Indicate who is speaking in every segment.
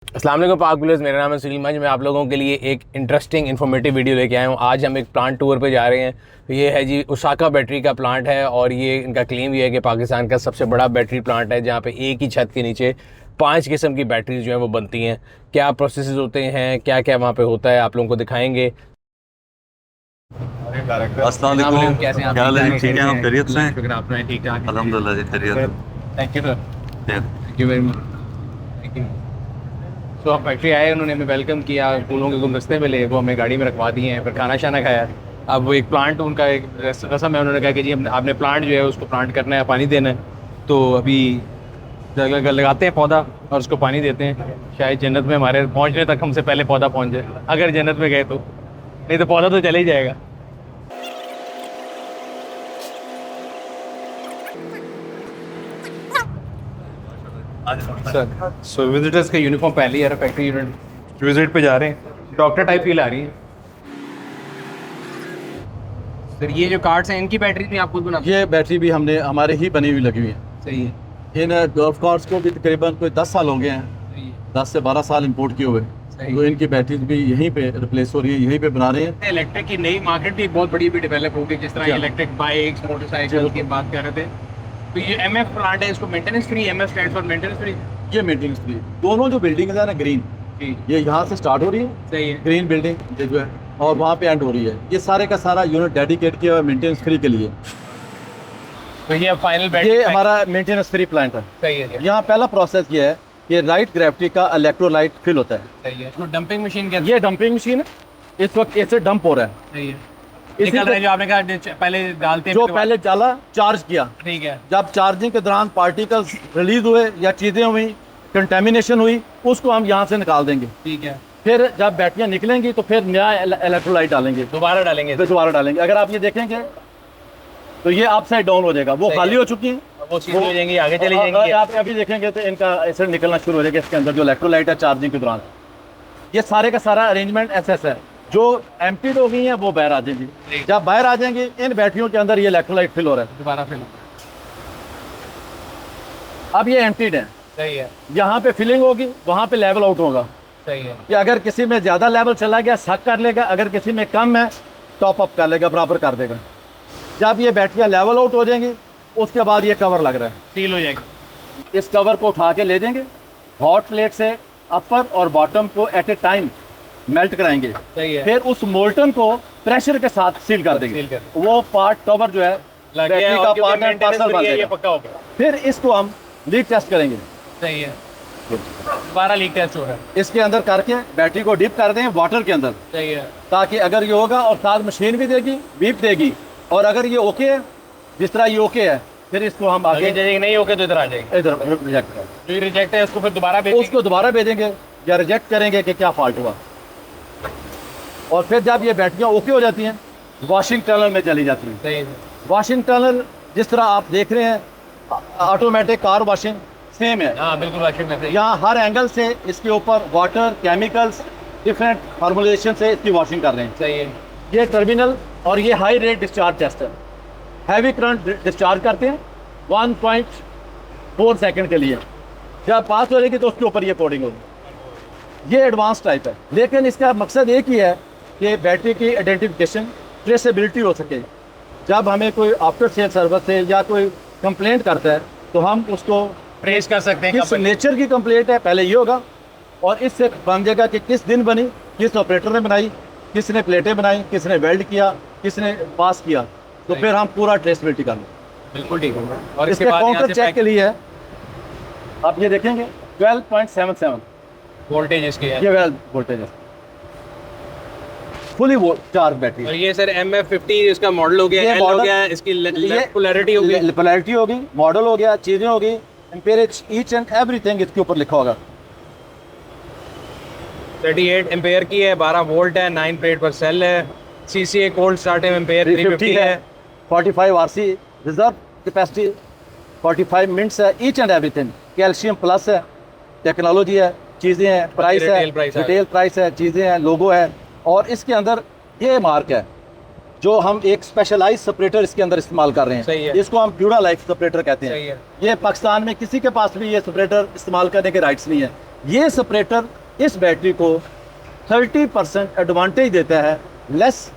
Speaker 1: अस्सलाम वालेकुम पाक व्यूअर्स, मेरा नाम है सुनील मंज। मैं आप लोगों के लिए एक इंटरेस्टिंग इन्फॉर्मेटिव वीडियो लेके आया हूँ। आज हम एक प्लांट टूर पे जा रहे हैं। तो ये है जी ओसाका बैटरी का प्लांट है और ये इनका क्लेम ये है कि पाकिस्तान का सबसे बड़ा बैटरी प्लांट है, जहाँ पे एक ही छत के नीचे 5 किस्म की बैटरीज जो हैं वो बनती हैं। क्या प्रोसेस होते हैं, क्या क्या वहाँ पर होता है, आप लोगों को दिखाएँगे।
Speaker 2: अस्सलाम वालेकुम,
Speaker 1: कैसे हैं
Speaker 2: क्या हाल है?
Speaker 1: आप?
Speaker 2: ठीक है, आप खैरियत से हैं?
Speaker 1: शुक्र, आप ठीक ठाक?
Speaker 2: अल्हम्दुलिल्लाह जी, खैरियत
Speaker 1: थैंक यू सर,
Speaker 2: है।
Speaker 1: Thank you very much, thank you. तो आप फैक्ट्री आए, उन्होंने हमें वेलकम किया, फूलों के गुलदस्ते मिले, वो हमें गाड़ी में रखवा दिए हैं, फिर खाना शाना खाया। अब वो एक प्लांट, उनका एक रस्म है, उन्होंने कहा कि जी आपने प्लांट जो है उसको प्लांट करना है, पानी देना है। तो अभी लगाते हैं पौधा और उसको पानी देते हैं। शायद जन्नत में हमारे पहुंचने तक हमसे पहले पौधा पहुंच जाए, अगर जन्नत में गए तो, नहीं तो पौधा तो चले ही जाएगा। सर, सो विजिटर्स का यूनिफॉर्म पहन लिया है, फैक्ट्री यूनिट विजिट पे जा रहे हैं, डॉक्टर टाइप फील आ रही है। सर ये जो कार्ड्स हैं, इनकी बैटरी भी आप खुद बनाते हैं?
Speaker 3: ये बैटरी भी हमने हमारे ही बनी हुई लगी हुई है।
Speaker 1: सही है,
Speaker 3: इन गोल्फ कार्ड्स को भी तकरीबन कोई 10 साल हो गए हैं,
Speaker 1: सही है,
Speaker 3: 10 से 12 साल इंपोर्ट किए हुए।
Speaker 1: सही
Speaker 3: तो इनकी बैटरीज भी यहीं पे रिप्लेस हो रही है, यहीं पे बना रहे हैं।
Speaker 1: इलेक्ट्रिक की नई मार्केट भी बहुत बड़ी भी डेवलप होगी, जिस तरह
Speaker 3: जी।
Speaker 1: इलेक्ट्रिक बाइक्स, मोटरसाइकिल की बात कर रहे थे। तो ये एमएफ प्लांट है, इसको maintenance free, MF stand for maintenance free.
Speaker 3: ये मेंटेनेंस फ्री, दोनों जो बिल्डिंग है ना ग्रीन,
Speaker 1: जी,
Speaker 3: ये यहाँ से स्टार्ट हो रही है,
Speaker 1: सही है,
Speaker 3: ग्रीन बिल्डिंग ये जो है, और वहाँ पे एंड हो रही है। ये सारे का सारा यूनिट डेडिकेट किया हुआ है मेंटेनेंस फ्री के लिए।
Speaker 1: तो ये फाइनल बैटरी
Speaker 3: ये हमारा मेंटेनेंस फ्री प्लांट है।
Speaker 1: सही है,
Speaker 3: यहाँ पहला प्रोसेस ये है कि राइट ग्रेविटी का इलेक्ट्रोलाइट फिल होता है।
Speaker 1: सही है। इसको डंपिंग मशीन कहते हैं।
Speaker 3: ये डंपिंग मशीन है, इस वक्त ऐसे डंप हो रहा है।
Speaker 1: सही है,
Speaker 3: इसी
Speaker 1: निकल रहा है
Speaker 3: पे-
Speaker 1: जो आपने कहा पहले डालते हैं,
Speaker 3: जो
Speaker 1: फिर
Speaker 3: पहले डाला चार्ज किया,
Speaker 1: ठीक है,
Speaker 3: जब चार्जिंग के दौरान पार्टिकल्स रिलीज हुए या चीज़ें हुई, कंटेमिनेशन हुई, उसको हम यहाँ से निकाल देंगे।
Speaker 1: ठीक है,
Speaker 3: फिर जब बैटरियाँ निकलेंगी तो फिर नया इलेक्ट्रोलाइट डालेंगे,
Speaker 1: दोबारा डालेंगे।
Speaker 3: फिर दोबारा डालेंगे। अगर आप ये देखेंगे तो ये अपसाइड डाउन हो जाएगा, वो
Speaker 1: सही
Speaker 3: खाली
Speaker 1: है।
Speaker 3: हो चुकी है।
Speaker 1: वो चीज़ हो जाएंगी, आगे चली
Speaker 3: अगर
Speaker 1: जाएंगी।
Speaker 3: आप अभी देखेंगे तो इनका एसिड निकलना शुरू हो जाएगा इसके अंदर, जो इलेक्ट्रोलाइट है चार्जिंग के दौरान। ये सारे का सारा अरेंजमेंट ऐसा है, जो एम्प्टीड हो गई हैं वो बाहर आ जाएंगी। जब बाहर आ जाएंगे, इन बैटरियों के अंदर ये इलेक्ट्रोलाइट फिल हो रहा है।
Speaker 1: दोबारा फिर
Speaker 3: अब ये एम्प्टीड है,
Speaker 1: सही है,
Speaker 3: यहाँ पे फिलिंग होगी, वहाँ पे लेवल आउट होगा
Speaker 1: सही है,
Speaker 3: कि अगर किसी में ज़्यादा लेवल चला गया सक कर लेगा, अगर किसी में कम है टॉप अप कर लेगा, बराबर कर देगा। जब ये बैटरियाँ लेवल आउट हो जाएंगी, उसके बाद ये कवर लग रहा है,
Speaker 1: सील हो जाएगी।
Speaker 3: इस कवर को उठा के ले जाएंगे, हॉट प्लेट से अपर और बॉटम को एट ए टाइम मेल्ट कराएंगे।
Speaker 1: सही है,
Speaker 3: फिर उस मोल्टन को प्रेशर के साथ सील कर
Speaker 1: सील
Speaker 3: देंगे।
Speaker 1: कर
Speaker 3: वो पार्ट कवर जो है
Speaker 1: लग
Speaker 3: बैटरी
Speaker 1: गया,
Speaker 3: का
Speaker 1: और क्योंकि
Speaker 3: पार्ट एंड
Speaker 1: maintenance
Speaker 3: पार्सल बन
Speaker 1: free है, ये
Speaker 3: जाएगा।
Speaker 1: पक्का हो गया।
Speaker 3: फिर इसको हम लीक टेस्ट करेंगे।
Speaker 1: सही है, दोबारा लीक टेस्ट हो रहा है।
Speaker 3: इसके अंदर करके बैटरी को डिप कर दें वाटर के अंदर,
Speaker 1: सही है,
Speaker 3: ताकि अगर ये होगा और साथ मशीन भी देगी, बीप देगी, और अगर ये ओके है, जिस तरह ये ओके है, फिर इसको हम
Speaker 1: आगे
Speaker 3: आगे
Speaker 1: जाएगी, नहीं होके तो इधर आ जाएगी।
Speaker 3: इधर रिजेक्ट करें,
Speaker 1: जो रिजेक्ट है उसको फिर दोबारा भेजेंगे।
Speaker 3: उसको दोबारा भेजेंगे या रिजेक्ट करेंगे कि क्या फॉल्ट हुआ। और फिर जब ये बैटरियाँ ओके हो जाती हैं, वॉशिंग टनल में चली जाती हैं।
Speaker 1: सही है,
Speaker 3: वॉशिंग टनल जिस तरह आप देख रहे हैं, ऑटोमेटिक कार वॉशिंग सेम है।
Speaker 1: हाँ बिल्कुल वॉशिंग में सही।
Speaker 3: यहाँ हर एंगल से इसके ऊपर वाटर, केमिकल्स, डिफरेंट फार्मुलेशन से इसकी वॉशिंग कर रहे हैं।
Speaker 1: सही है,
Speaker 3: ये टर्मिनल और ये हाई रेट डिस्चार्ज टेस्ट है। हैवी करंट डिस्चार्ज करते हैं 1.4 सेकंड के लिए। जब पास हो जाएगी तो उसके ऊपर ये कोडिंग होगी। ये एडवांस टाइप है, लेकिन इसका मकसद एक ही है कि बैटरी की आइडेंटिफिकेशन, ट्रेसेबिलिटी हो सके। जब हमें कोई आफ्टर सेल सर्विस से या कोई कंप्लेंट करता है तो हम उसको
Speaker 1: ट्रेस कर सकते हैं
Speaker 3: किस नेचर की कंप्लेंट है पहले ये होगा, और इससे बन जाएगा कि किस दिन बनी, किस ऑपरेटर ने बनाई, किसने प्लेटें बनाई, किसने वेल्ड किया, किसने पास किया। तो फिर हम पूरा ट्रेसबिलिटी कर लें।
Speaker 1: बिल्कुल ठीक है। और
Speaker 3: इसके
Speaker 1: इसके बाद यहाँ
Speaker 3: काउंटर
Speaker 1: से
Speaker 3: चेक के लिए है, आप ये देखेंगे 12.77
Speaker 1: वोल्टेज इसकी है।
Speaker 3: ये वेल वोल्टेज है, फुली चार्ज बैटरी
Speaker 1: और
Speaker 3: है।
Speaker 1: ये सर MF50 इसका मॉडल हो गया,
Speaker 3: ये
Speaker 1: L हो
Speaker 3: model-
Speaker 1: गया, इसकी पोलैरिटी हो गई।
Speaker 3: पोलैरिटी होगी, मॉडल हो गया, चीज़ें होगी, एम्पेरेज, ईच एंड एवरीथिंग इसके ऊपर लिखा होगा।
Speaker 1: 38 एम्पेयर की है, 12 वोल्ट है, 9 प्लेट पर सेल है, CCA कोल्ड स्टार्ट एम्पेयर 350 है।
Speaker 3: 45 RC रिजर्व कैपेसिटी, 45 मिनट्स है, each and everything. Calcium plus है, टेक्नोलॉजी है, चीज़ें हैं, प्राइस है,
Speaker 1: रिटेल प्राइस है।
Speaker 3: रिटेल प्राइस है, चीज़ें हैं, लोगो है। और इसके अंदर ये मार्क है, जो हम एक स्पेशलाइज सेपरेटर इसके अंदर इस्तेमाल कर रहे
Speaker 1: सही
Speaker 3: हैं,
Speaker 1: है।
Speaker 3: इसको हम प्यूरा लाइफ सेपरेटर कहते
Speaker 1: सही
Speaker 3: हैं।
Speaker 1: है।
Speaker 3: ये पाकिस्तान में किसी के पास भी ये सेपरेटर इस्तेमाल करने के राइट्स नहीं है। ये सेपरेटर इस बैटरी को 30% एडवांटेज देता है, लेस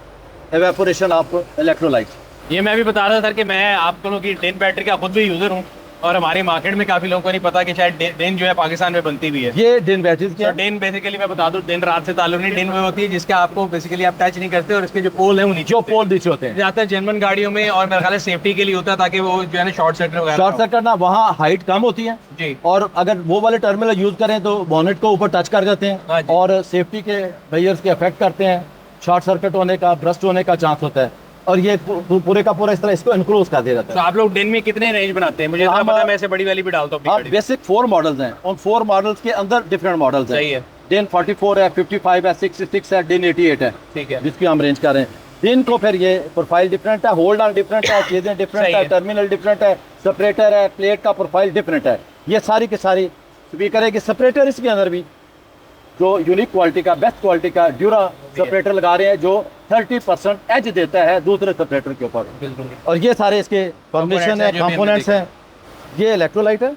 Speaker 3: एवेपोरेशन ऑफ इलेक्ट्रोलाइट।
Speaker 1: ये मैं भी बता रहा था सर कि मैं आप दोनों की डेन बैटरी का खुद भी यूज़र हूँ और हमारी मार्केट में काफ़ी लोगों को नहीं पता कि शायद डेन जो है पाकिस्तान में बनती भी है।
Speaker 3: ये डिन बैटरीज के
Speaker 1: तो डेन बेसिकली मैं बता दूं, दिन रात से ताल्लुक नहीं, डेन वो होती है जिसका आपको बेसिकली आप टच नहीं करते और इसके जो पोल है वो नीचे
Speaker 3: जो पोल नीचे होते हैं,
Speaker 1: जाते हैं जर्मन गाड़ियों में, और मेरे ख्याल है सेफ्टी के लिए होता है ताकि वो जो है ना शॉर्ट सर्किट वगैरह
Speaker 3: शॉर्ट सर्किट ना, वहाँ हाइट कम होती है
Speaker 1: जी।
Speaker 3: और अगर वो वाले टर्मिनल यूज करें तो बॉनेट को ऊपर टच कर देते
Speaker 1: हाँ
Speaker 3: हैं
Speaker 1: जी।
Speaker 3: और सेफ्टी के बैरियर्स के अफेक्ट करते हैं, शॉर्ट सर्किट होने का, ब्रस्ट होने का चांस होता है, और ये पूरे का पूरा इस तरह इसको इनक्लोज कर दिया जाता
Speaker 1: तो
Speaker 3: है।
Speaker 1: आप लोग डेन में कितने रेंज बनाते हैं? मुझे इतना
Speaker 3: हम-
Speaker 1: पता है, मैं ऐसे बड़ी वाली भी डालता हूँ अपनी
Speaker 3: अब
Speaker 1: गाड़ी में।
Speaker 3: बेसिक 4 मॉडल्स हैं, उन 4 मॉडल्स के अंदर डिफरेंट मॉडल्स हैं।
Speaker 1: सही है,
Speaker 3: डेन 44 है, 55 है, 66 है, डेन 88 है,
Speaker 1: ठीक है।
Speaker 3: जिसकी हम रेंज कर रहे हैं। डेन को फिर ये प्रोफाइल डिफरेंट है, होल्ड ऑन डिफरेंट है, चीजें डिफरेंट
Speaker 1: सही
Speaker 3: है,
Speaker 1: है।
Speaker 3: टर्मिनल डिफरेंट है, सेपरेटर है, प्लेट का प्रोफाइल डिफरेंट है। ये सारी की सारी स्पीकर है कि सेपरेटर इसके अंदर भी जो यूनिक क्वालिटी का, बेस्ट क्वालिटी का ड्यूरा सेपरेटर लगा रहे हैं जो 30% एज देता है दूसरे सेपरेटर के ऊपर।
Speaker 1: बिल्कुल।
Speaker 3: और ये सारे इसके फॉर्मेशन है,
Speaker 1: हैं जो भी
Speaker 3: कंपोनेंट्स
Speaker 1: हमने
Speaker 3: हैं। ये इलेक्ट्रोलाइट है,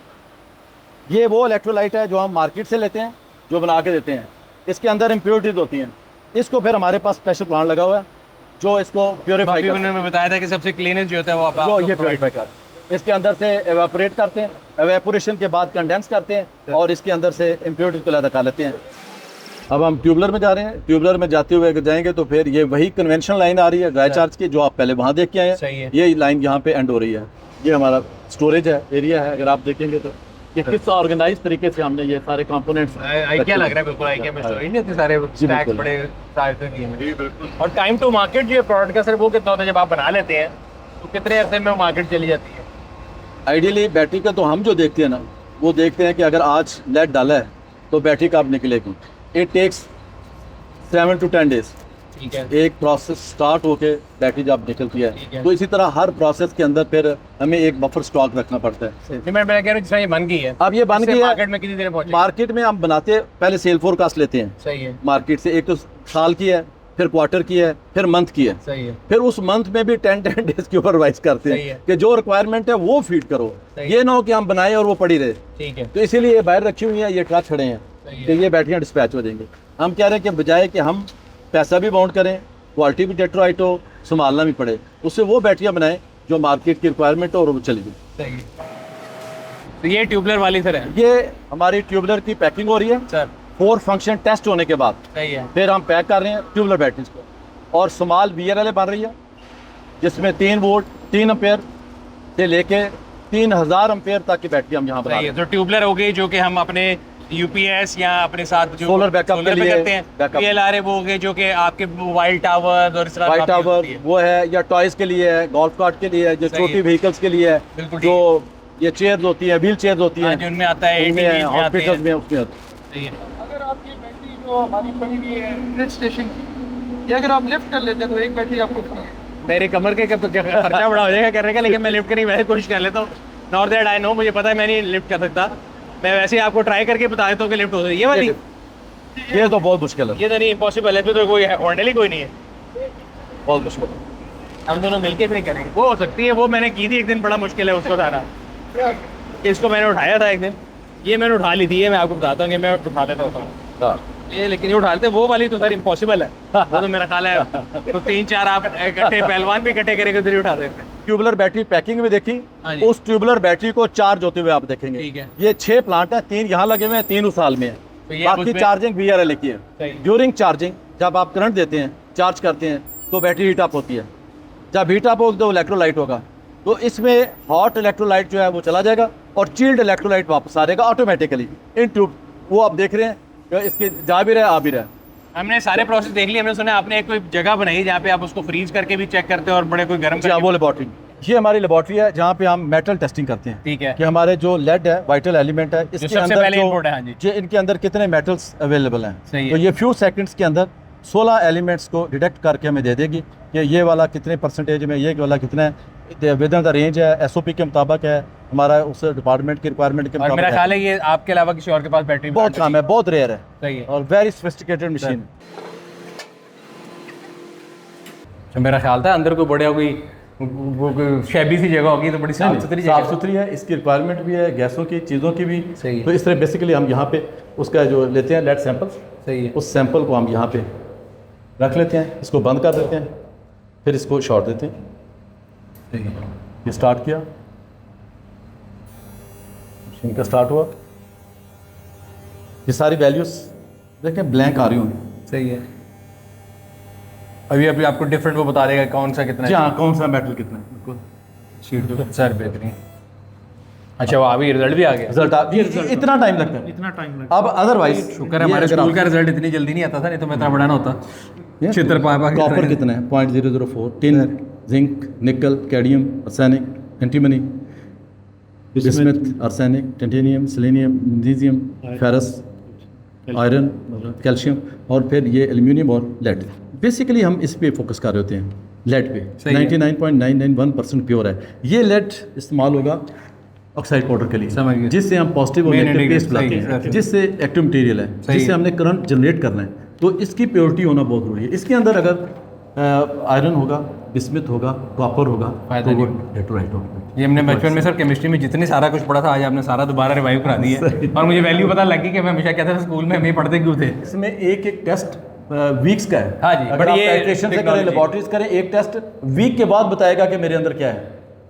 Speaker 3: ये वो इलेक्ट्रोलाइट है जो हम मार्केट से लेते हैं, जो बना के देते हैं। इसके अंदर इम्प्योरिटीज होती हैं, इसको फिर हमारे पास स्पेशल प्लांट लगा हुआ है जो इसको प्योरीफाई
Speaker 1: अभी
Speaker 3: करता है,
Speaker 1: उन्होंने बताया था कि सबसे क्लीनेस्ट जो होता है वो आप
Speaker 3: जो ये प्योरीफाई करता है। इसके अंदर से एवेपोरेट करते हैं, एवेपोरेशन के बाद कंडेंस करते हैं और इसके अंदर से इम्प्योरिटीज को अलग कर लेते हैं। अब हम ट्यूबलर में जा रहे हैं। ट्यूबलर में जाते हुए अगर जाएंगे तो फिर ये वही कन्वेंशनल लाइन आ रही है ड्राई चार्ज की, जो आप पहले वहाँ देख के आए
Speaker 1: सही है।
Speaker 3: हैं। ये लाइन यहाँ पे एंड हो रही है। ये हमारा स्टोरेज है, एरिया है। अगर आप देखेंगे तो ये किस ऑर्गेनाइज तरीके से हमने ये सारे कंपोनेंट्स
Speaker 1: आइकिया लग रहा है, बिल्कुल आइकिया में स्टोरेज नहीं, इतने सारे स्टैक्स
Speaker 3: बिल्कुल।
Speaker 1: बड़े साइज से किए हैं। और टाइम टू मार्केट जो है प्रोडक्ट का सर वो कितना होता है जब आप बना लेते हैं तो कितने अरसे में मार्केट चली जाती है?
Speaker 3: आइडियली बैटरी का तो हम जो देखते हैं ना, वो देखते हैं कि अगर आज लेड डाला है तो बैटरी कब निकलेगी। इट टेक्स 7 to 10 days
Speaker 1: ठीक है।
Speaker 3: एक प्रोसेस स्टार्ट होके बैटरी जब निकलती
Speaker 1: ठीक
Speaker 3: है
Speaker 1: है।
Speaker 3: तो इसी तरह हर प्रोसेस के अंदर फिर हमें एक बफर स्टॉक रखना पड़ता है।
Speaker 1: मैं कह रहा हूँ जिस तरह ये बन गई है,
Speaker 3: अब ये बन
Speaker 1: इससे
Speaker 3: गई है,
Speaker 1: मार्केट में कितनी देर पहुंचे?
Speaker 3: मार्केट में हम बनाते पहले सेल फोरकास्ट लेते हैं
Speaker 1: सही है,
Speaker 3: मार्केट से। एक तो साल की है, फिर क्वार्टर की है, फिर मंथ की है।
Speaker 1: सही है,
Speaker 3: फिर उस मंथ में भी 10 डेज के ऊपर रिवाइज करते
Speaker 1: सही है।
Speaker 3: हैं कि जो रिक्वायरमेंट है वो फीड करो।
Speaker 1: सही
Speaker 3: ये ना हो कि हम बनाए और वो पड़ी रहे।
Speaker 1: ठीक है,
Speaker 3: तो इसीलिए ये बाहर रखी हुई है, ये ट्रक खड़े हैं
Speaker 1: सही है।
Speaker 3: कि ये बैटरियाँ डिस्पैच हो जाएंगी। हम कह रहे हैं कि बजाय कि हम पैसा भी बाउंड करें, क्वालिटी भी डेट्रोइट हो, संभालना भी पड़े, उससे वो बैटरियाँ बनाएं जो मार्केट की रिक्वायरमेंट हो और वो चलेगी।
Speaker 1: सही है। तो ये ट्यूबलर वाली सर है
Speaker 3: ये हमारी ट्यूबलर की पैकिंग हो रही है।
Speaker 1: सर?
Speaker 3: 4 फंक्शन टेस्ट होने के बाद
Speaker 1: सही है,
Speaker 3: फिर हम पैक कर रहे हैं ट्यूबलर बैटरीज को। और स्मॉल VRLA बन रही है जिसमें 3 वोल्ट 3 एम्पेयर से लेके 3000 एम्पेयर तक की बैटरी हम यहाँ बना
Speaker 1: सही
Speaker 3: रहे
Speaker 1: है।
Speaker 3: हैं।
Speaker 1: तो ट्यूबलर हो गई जो कि हम अपने UPS या अपने साथ जो
Speaker 3: Solar backup
Speaker 1: solar
Speaker 3: के
Speaker 1: पे
Speaker 3: लिए
Speaker 1: करते हैं,
Speaker 3: backup।
Speaker 1: PLR वो हो गए जो कि आपके मोबाइल टावर और इस तरह
Speaker 3: वाइट
Speaker 1: काफी
Speaker 3: टावर
Speaker 1: होती है।
Speaker 3: वो है, या टॉयज के लिए है, गोल्फ कार्ट के लिए है, जो
Speaker 1: सही
Speaker 3: छोटी
Speaker 1: है।
Speaker 3: व्हीकल्स के लिए है,
Speaker 1: बिल्कुल
Speaker 3: जो ये चेयर्स होती है, व्हील चेयर्स होती
Speaker 1: हाँ,
Speaker 3: हैं,
Speaker 1: जो उनमें आता है
Speaker 3: उनमें
Speaker 1: ATVs में आते
Speaker 3: हॉस्पिटल्स
Speaker 1: हैं।
Speaker 3: में उसमें होती है।
Speaker 1: सही है।
Speaker 4: अगर आपकी बैटरी जो हमारी पड़ी हुई है हिल स्टेशन की, ये अगर आप लिफ्ट कर लेते हैं तो एक बैटरी आपको फ्री है।
Speaker 1: मेरे कमर के खर्चा बड़ा हो जाएगा करने का, लेकिन मैं लिफ्ट करने की वैसे कोशिश कर लेता हूँ। नॉट दैट आई नो, मुझे पता है मैं नहीं लिफ्ट कर सकता। मैं वैसे ही आपको ट्राई करके बता देता हूँ कि लिफ्ट हो सकती है। ये वाली
Speaker 3: ये तो बहुत मुश्किल है,
Speaker 1: ये तो नहीं, इम्पॉसिबल है। इसमें तो कोई हैंडल ही कोई नहीं है।
Speaker 3: बहुत मुश्किल है।
Speaker 1: हम दोनों मिलके फिर करेंगे। वो हो सकती है, वो मैंने की थी एक दिन, बड़ा मुश्किल है उसको उठाना। इसको मैंने उठाया था एक दिन, ये मैंने उठा ली थी। ये मैं आपको बताता हूँ कि मैं उठा लेता हूँ
Speaker 3: हाँ।
Speaker 1: ये, लेकिन ये उठा लेते वो वाली तो सर इम्पॉसिबल है। वो तो मेरा ख्याल है तो 3-4 आप इकट्ठे पहलवान भी इकट्ठे करेंगे तो उठा देते हैं।
Speaker 3: ट्यूबलर बैटरी पैकिंग में देखी,
Speaker 1: हाँ जी।
Speaker 3: उस ट्यूबलर बैटरी को चार्ज होते हुए आप देखेंगे।
Speaker 1: ठीक है।
Speaker 3: ये 6 प्लांट है, 3 यहाँ लगे हुए हैं, 3 उस साल में है।
Speaker 1: तो ये
Speaker 3: बाकी
Speaker 1: उसमें-
Speaker 3: चार्जिंग VRLA की है।
Speaker 1: सही।
Speaker 3: ड्यूरिंग चार्जिंग जब आप करंट देते हैं, चार्ज करते हैं तो बैटरी हीट अप होती है। जब हीट अप होगा तो इलेक्ट्रोलाइट होगा, तो इसमें हॉट इलेक्ट्रोलाइट जो है वो चला जाएगा और चिल्ड इलेक्ट्रोलाइट वापस आ जाएगा ऑटोमेटिकली इन ट्यूब। वो आप देख रहे हैं कि इसके जा भी रहा है, आ भी रहा है।
Speaker 1: हमने सारे प्रोसेस देख लिए। हमने सुना आपने एक कोई जगह बनाई जहाँ पे आप उसको फ्रीज करके भी चेक करते हो और बड़े कोई गर्म
Speaker 3: जी हाँ, वो लेबॉर्ट्री, ये हमारी लेबॉर्ट्री है जहाँ पे हम मेटल टेस्टिंग करते हैं।
Speaker 1: ठीक है।
Speaker 3: कि हमारे जो लेड है, वाइटल एलिमेंट है, इसके
Speaker 1: सबसे
Speaker 3: अंदर
Speaker 1: पहले input है, हाँ जी।
Speaker 3: जो इनके अंदर कितने मेटल्स अवेलेबल हैं।
Speaker 1: सही है।
Speaker 3: तो ये फ्यू सेकंड्स के अंदर 16 एलिमेंट्स को डिटेक्ट करके हमें दे देगी कि ये वाला कितने परसेंटेज में, ये वाला कितना है, विद इन द रेंज है, SOP के मुताबिक है, हमारा उस डिपार्टमेंट की रिक्वायरमेंट के
Speaker 1: और मेरा
Speaker 3: मुताबिक
Speaker 1: ख्याल
Speaker 3: है।
Speaker 1: है ये आपके अलावा किसी और के पास बैटरी
Speaker 3: बहुत कम है, बहुत रेयर है
Speaker 1: सही है।
Speaker 3: और वेरी सोफिस्टिकेटेड मशीन।
Speaker 1: तो मेरा ख्याल था अंदर कोई बढ़िया कोई वो शैबी सी जगह होगी तो बड़ी साफ सुथरी
Speaker 3: साफ
Speaker 1: जगह।
Speaker 3: सुथरी है, इसकी रिक्वायरमेंट भी है, गैसों की चीज़ों की भी।
Speaker 1: सही है।
Speaker 3: तो इस तरह बेसिकली हम यहाँ पे उसका जो लेते हैं लेड सैंपल,
Speaker 1: सही है।
Speaker 3: उस सैंपल को हम यहाँ पे रख लेते हैं, इसको बंद कर देते हैं, फिर इसको शॉर्ट देते हैं।
Speaker 1: सही है।
Speaker 3: ये स्टार्ट किया, मशीन का स्टार्ट हुआ, ये सारी वैल्यूज देखें ब्लैंक आ रही होंगी।
Speaker 1: सही है। अभी अभी आपको डिफरेंट वो बता देगा कौन सा कितना
Speaker 3: जी
Speaker 1: है।
Speaker 3: हाँ, कौन सा मेटल कितना है, बिल्कुल
Speaker 1: शीट पे सर बेहतरीन। अच्छा वो अभी रिजल्ट भी आ गया।
Speaker 3: रिजल्ट इतना टाइम लगता है,
Speaker 4: इतना टाइम लगता
Speaker 3: अब अदरवाइज
Speaker 1: शुक्र है हमारे स्कूल का रिजल्ट इतनी जल्दी नहीं आता था, नहीं तो मैं इतना बड़ा ना होता। छितर पापा के
Speaker 3: कॉपर कितना है 0.004, टिन, जिंक, निकल, cadmium, arsenic, antimony, bismuth, arsenic, titanium, selenium, magnesium, ferrous, iron, calcium और फिर ये एल्यूमिनियम और लेड। बेसिकली हम इस पे फोकस कर रहे होते हैं, लेड पे। 99.991% प्योर है। ये लेड इस्तेमाल होगा ऑक्साइड पाउडर के लिए,
Speaker 1: समझ गए।
Speaker 3: जिससे हम पॉजिटिव और
Speaker 1: Main
Speaker 3: नेगेटिव
Speaker 1: indicator,
Speaker 3: पेस्ट बनाते
Speaker 1: सही,
Speaker 3: हैं,
Speaker 1: सही।
Speaker 3: जिससे एक्टिव मटेरियल है,
Speaker 1: सही
Speaker 3: जिससे
Speaker 1: है।
Speaker 3: हमने करंट जनरेट करना है, तो इसकी प्योरिटी होना बहुत जरूरी है। इसके अंदर अगर आयरन होगा, बिस्मथ होगा, कॉपर होगा,
Speaker 1: फायदा
Speaker 3: तो वो
Speaker 1: नहीं।
Speaker 3: डेटोराइट होगा।
Speaker 1: ये हमने बचपन में सर केमिस्ट्री में जितने सारा कुछ पढ़ा था आज आपने सारा दोबारा रिवाइव करा दिया है। और मुझे वैल्यू पता लगी कि मैं हमेशा कहता था स्कूल में हम ये पढ़ते क्यों थे।
Speaker 3: इसमें एक एक टेस्ट वीक्स का है।
Speaker 1: हाँ जी,
Speaker 3: अगर
Speaker 1: बट
Speaker 3: आप
Speaker 1: ये
Speaker 3: टाइट्रेशन से करें,
Speaker 1: technology-
Speaker 3: लेबोरेटरीज करें, एक टेस्ट वीक के बाद बताएगा कि मेरे अंदर क्या है,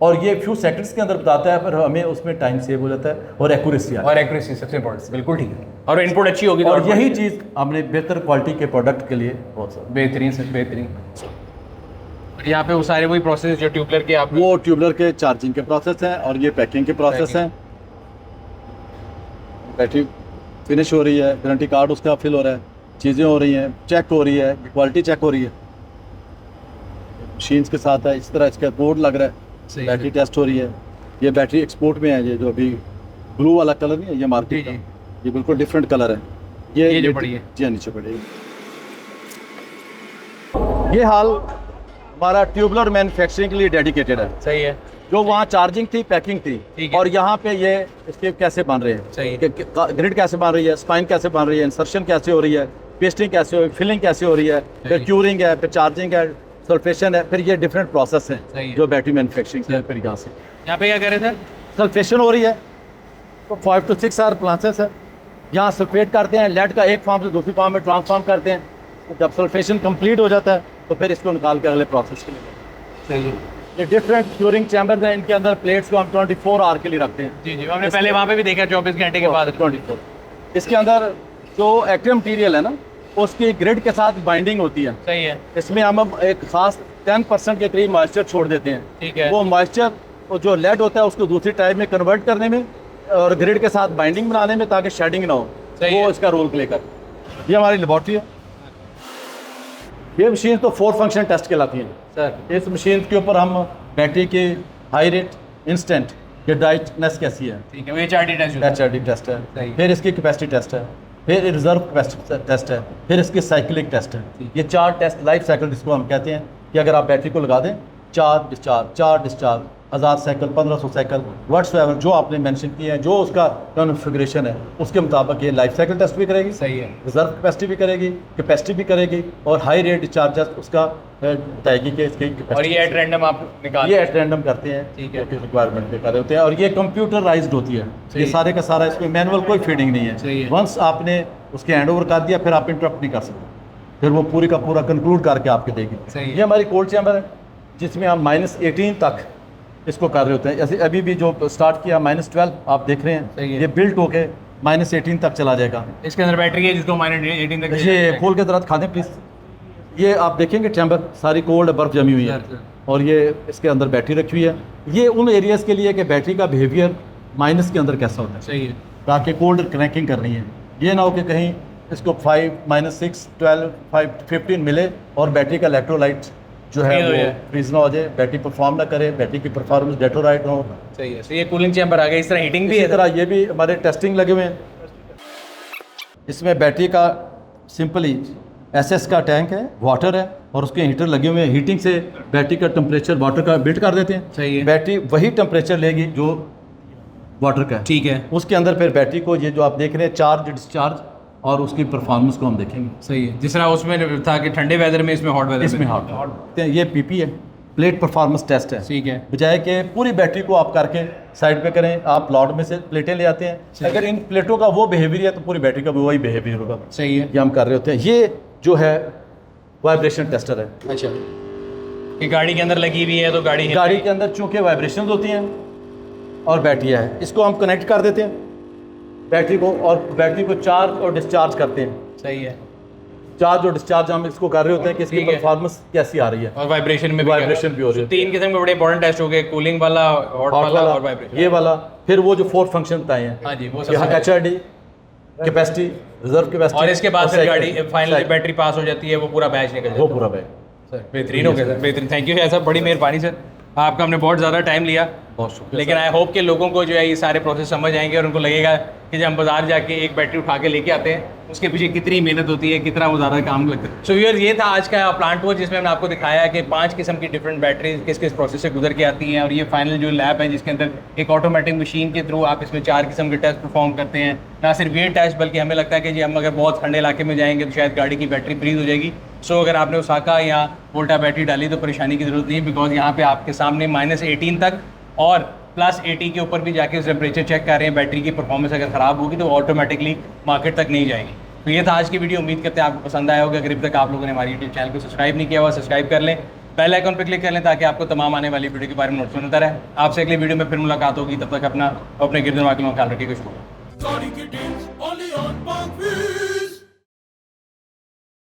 Speaker 3: और ये फ्यू सेकंड्स के अंदर बताता है, पर हमें उसमें टाइम सेव हो जाता है और एक्यूरेसी आती है।
Speaker 1: और एक्यूरेसी सबसे इम्पोर्टेंट, बिल्कुल ठीक है। और इनपुट अच्छी होगी तो
Speaker 3: और
Speaker 1: output
Speaker 3: यही
Speaker 1: अच्छी।
Speaker 3: चीज़ हमने बेहतर क्वालिटी के प्रोडक्ट के लिए बहुत सारा
Speaker 1: बेहतरीन सर बेहतरीन। और यहाँ पे वो सारे वही प्रोसेस जो ट्यूबलर के आप
Speaker 3: वो ट्यूबलर के चार्जिंग के प्रोसेस हैं और ये पैकिंग के प्रोसेस हैं। बैटरी फिनिश हो रही है, गारंटी कार्ड उसका फिल हो रहा है, चीज़ें हो रही हैं, चेक हो रही है, क्वालिटी चेक हो रही है, मशीन्स के साथ है। इस तरह इसका बोर्ड लग रहा
Speaker 1: सही
Speaker 3: है,
Speaker 1: है।
Speaker 3: बैटरी टेस्ट हो रही है। ये बैटरी एक्सपोर्ट में है, ये जो अभी ब्लू वाला कलर नहीं है, ये मार्केट
Speaker 1: जी,
Speaker 3: का, ये बिल्कुल डिफरेंट कलर है।
Speaker 1: ये जो पड़ी है।
Speaker 3: जी हाँ, नीचे पड़ी है। ये हाल हमारा ट्यूबलर मैन्युफैक्चरिंग के लिए डेडिकेटेड है।
Speaker 1: सही है।
Speaker 3: जो वहाँ चार्जिंग थी, पैकिंग थी,
Speaker 1: ठीक है।
Speaker 3: और यहाँ पे ये इसके कैसे बन रहे हैं,
Speaker 1: सही है।
Speaker 3: ग्रिड कैसे बन रही है, स्पाइन कैसे बन रही है, इंसर्शन कैसे हो रही है, पेस्टिंग कैसे हो रही है, फिलिंग कैसे हो रही है, फिर क्यूरिंग है, फिर चार्जिंग है, सल्फेशन है, फिर ये डिफरेंट प्रोसेस
Speaker 1: सही
Speaker 3: हैं
Speaker 1: है।
Speaker 3: जो बैटरी मैन्युफैक्चरिंग के फिर यहाँ से
Speaker 1: यहाँ पे क्या कह रहे थे?
Speaker 3: सल्फेशन हो रही है। तो 5 to 6 आवर प्रोसेस है। यहाँ सल्फेट करते हैं, लेड का एक फॉर्म से दूसरी फॉर्म में ट्रांसफॉर्म करते हैं। तो जब सल्फेशन कंप्लीट हो जाता है तो फिर इसको निकाल के अगले प्रोसेस के लिए।
Speaker 1: सही है।
Speaker 3: ये डिफरेंट क्यूरिंग चैम्बर्स हैं, इनके अंदर प्लेट्स को हम 24 आवर के लिए रखते हैं।
Speaker 1: जी जी हमने पहले वहाँ पे भी देखा 24 घंटे के बाद।
Speaker 3: 24। इसके अंदर जो एक्टिव मटीरियल है ना, उसकी ग्रिड के साथ बाइंडिंग होती है।
Speaker 1: सही है।
Speaker 3: इसमें हम एक खास 10% के करीब मॉइस्चर छोड़ देते हैं।
Speaker 1: ठीक है।
Speaker 3: वो मॉइस्चर जो लेड होता है उसको दूसरी टाइप में कन्वर्ट करने में और ग्रिड के साथ बाइंडिंग बनाने में, ताकि शेडिंग ना हो,
Speaker 1: सही
Speaker 3: वो
Speaker 1: है।
Speaker 3: इसका रोल प्ले कर। ये हमारी लेबोरेटरी है। ये मशीन तो 4 फंक्शन टेस्ट कहलाती है
Speaker 1: सर
Speaker 3: इस मशीन के ऊपर हम बैटरी के हाई रेट, इंस्टेंट, ये डाइटनेस कैसी है,
Speaker 1: ठीक है। वो HRD टेस्ट होता है।
Speaker 3: HRD टेस्ट है,
Speaker 1: सही।
Speaker 3: फिर इसकी कैपेसिटी टेस्ट है, फिर रिजर्व कैपेसिटी टेस्ट है, फिर इसकी साइक्लिक टेस्ट है। ये 4 टेस्ट लाइफ साइकिल जिसको हम कहते हैं कि अगर आप बैटरी को लगा दें 4 डिस्चार्ज 1000 साइकिल, 1500 साइकिल, व्हाट्सएवर जो आपने मेंशन किए हैं, जो उसका कॉन्फ़िगरेशन है, उसके मुताबिक ये लाइफ साइकिल टेस्ट भी करेगी,
Speaker 1: सही है।
Speaker 3: रिजर्व कैपेसिटी भी करेगी, कैपेसिटी भी करेगी, और हाई रेट डिस्चार्जेस उसका बताएगी कि इसकी
Speaker 1: और ये एट रैंडम आप निकाल
Speaker 3: ये एट रैंडम करते हैं,
Speaker 1: ठीक है।
Speaker 3: रिक्वायरमेंट पे कर रहे होते हैं, और ये कंप्यूटराइज्ड होती है। ये सारे का सारा, इसमें मैनुअल कोई फीडिंग नहीं
Speaker 1: सही है।
Speaker 3: है। वंस आपने उसके हैंड ओवर कर दिया, फिर आप इंटरप्ट नहीं कर सकते, फिर वो पूरी का पूरा कंक्लूड करके आपके देगी।
Speaker 1: सही है।
Speaker 3: ये हमारी कोल्ड चैम्बर है, जिसमें हम -18 तक इसको कर रहे होते हैं। जैसे अभी भी जो स्टार्ट किया -12 आप देख रहे
Speaker 1: सही
Speaker 3: हैं,
Speaker 1: है।
Speaker 3: ये बिल्ट होके -18 तक चला जाएगा।
Speaker 1: इसके अंदर बैटरी है जिसको -18 तक
Speaker 3: ये खोल के जरा खा दें प्लीज़। ये आप देखेंगे चैम्बर सारी कोल्ड बर्फ जमी हुई है, और ये इसके अंदर बैटरी रखी हुई है। ये उन एरियाज़ के लिए कि बैटरी का बिहेवियर माइनस के अंदर कैसा होता है,
Speaker 1: सही है।
Speaker 3: ताकि कोल्ड क्रैकिंग करनी है। ये ना हो कि कहीं इसको 5, -6, 12, 5, 15 मिले और बैटरी का इलेक्ट्रोलाइट जो है
Speaker 1: Freeze हो
Speaker 3: वो
Speaker 1: जाए।
Speaker 3: फ्रीज ना हो जाए, बैटरी परफॉर्म ना करे, बैटरी की परफॉर्मेंस डेटोराइट हो।
Speaker 1: सही है। तो ये कूलिंग चैम्बर आ गया, इस तरह हीटिंग भी
Speaker 3: इसी
Speaker 1: है।
Speaker 3: तरह ये भी हमारे टेस्टिंग लगे हुए हैं। इसमें बैटरी का सिंपली एसएस का टैंक है, वाटर है, और उसके हीटर लगे हुए हैं। हीटिंग से बैटरी का टेम्परेचर वाटर का बिल्ड कर देते हैं।
Speaker 1: सही है।
Speaker 3: बैटरी वही टेम्परेचर लेगी जो वाटर का है।
Speaker 1: ठीक है।
Speaker 3: उसके अंदर फिर बैटरी को, ये जो आप देख रहे हैं, चार्ज डिस्चार्ज, और उसकी परफॉर्मेंस को हम देखेंगे।
Speaker 1: सही है। जिस तरह उसमें था कि ठंडे वेदर में, इसमें हॉट वेदर
Speaker 3: इसमें हॉट ये पीपी है, प्लेट परफॉर्मेंस टेस्ट है।
Speaker 1: ठीक है।
Speaker 3: बजाय कि पूरी बैटरी को आप करके साइड पे करें, आप लॉट में से प्लेटें ले आते हैं। अगर इन प्लेटों का वो बिहेवियर है तो पूरी बैटरी का भी वही बिहेवियर होगा।
Speaker 1: सही है।
Speaker 3: ये हम कर रहे होते हैं। ये जो है वाइब्रेशन टेस्टर है।
Speaker 1: अच्छा, ये गाड़ी के अंदर लगी हुई है तो गाड़ी
Speaker 3: के अंदर चूंकि वाइब्रेशन होती हैं और बैटरी है, इसको हम कनेक्ट कर देते हैं बैटरी को, और बैटरी को चार्ज और डिस्चार्ज करते हैं।
Speaker 1: सही है।
Speaker 3: चार्ज और डिस्चार्ज हम इसको कर रहे होते हैं कि इसकी
Speaker 1: ठीक है।
Speaker 3: परफॉर्मेंस कैसी आ रही है,
Speaker 1: और वाइब्रेशन में
Speaker 3: वाइब्रेशन भी हो रही है।
Speaker 1: 3 किस्म के बड़े इंपॉर्टेंट टेस्ट हो गए, कूलिंग वाला, हॉट वाला और वाइब्रेशन।
Speaker 3: ये वाला, फिर वो जो 4 फंक्शन बताए हैं।
Speaker 1: हाँ जी, वो
Speaker 3: यहाँ
Speaker 1: सबसे
Speaker 3: HRD कैपेसिटी, रिजर्व कैपेसिटी,
Speaker 1: और इसके बाद फिर गाड़ी फाइनली बैटरी पास हो जाती है, वो पूरा बैच निकल जाता
Speaker 3: वो
Speaker 1: है।
Speaker 3: पूरा बैग।
Speaker 1: सर बेहतरीन हो गया सर, बेहतरीन। थैंक यू सर, बड़ी मेहरबानी सर, आपका हमने बहुत ज़्यादा टाइम लिया,
Speaker 3: बहुत शुक्रिया।
Speaker 1: लेकिन आई होप कि लोगों को जो है ये सारे प्रोसेस समझ आएंगे और उनको लगेगा कि जब हम बाजार जाके एक बैटरी उठा के लेके आते हैं उसके पीछे कितनी मेहनत होती है, कितना वो ज़्यादा काम लगता है। सो व्यूअर्स, ये था आज का प्लांट टूर जिसमें हमने आपको दिखाया कि 5 किस्म की डिफरेंट बैटरीज किस किस प्रोसेस से गुजर के आती हैं, और ये फाइनल जो लैब है जिसके अंदर एक ऑटोमेटिक मशीन के थ्रू आप इसमें 4 किस्म के टेस्ट परफॉर्म करते हैं। ना सिर्फ ये टेस्ट, बल्कि हमें लगता है कि जी हम अगर बहुत ठंडे इलाके में जाएंगे तो शायद गाड़ी की बैटरी फ्रीज हो जाएगी। सो अगर आपने ओसाका या वोल्टा बैटरी डाली तो परेशानी की ज़रूरत नहीं, बिकॉज यहाँ पे आपके सामने -18 तक और +80 के ऊपर भी जाके उस टेम्परेचर चेक कर रहे हैं। बैटरी की परफॉर्मेंस अगर ख़राब होगी तो ऑटोमेटिकली मार्केट तक नहीं जाएगी। तो ये था आज की वीडियो, उम्मीद करते हैं आपको पसंद आया होगा। अगर अब तक आप लोगों ने हमारी यूट्यूब चैनल को सब्सक्राइब नहीं किया हुआ, सब्सक्राइब कर लें, बेल आइकन पर क्लिक कर लें ताकि आपको तमाम आने वाली वीडियो के बारे में नोटिफिकेशन होता रहे। आपसे अगली वीडियो में फिर मुलाकात होगी, तब तक अपना अपने गिरदन वाकियों का ख्याल रखिएगा। शुक्रिया।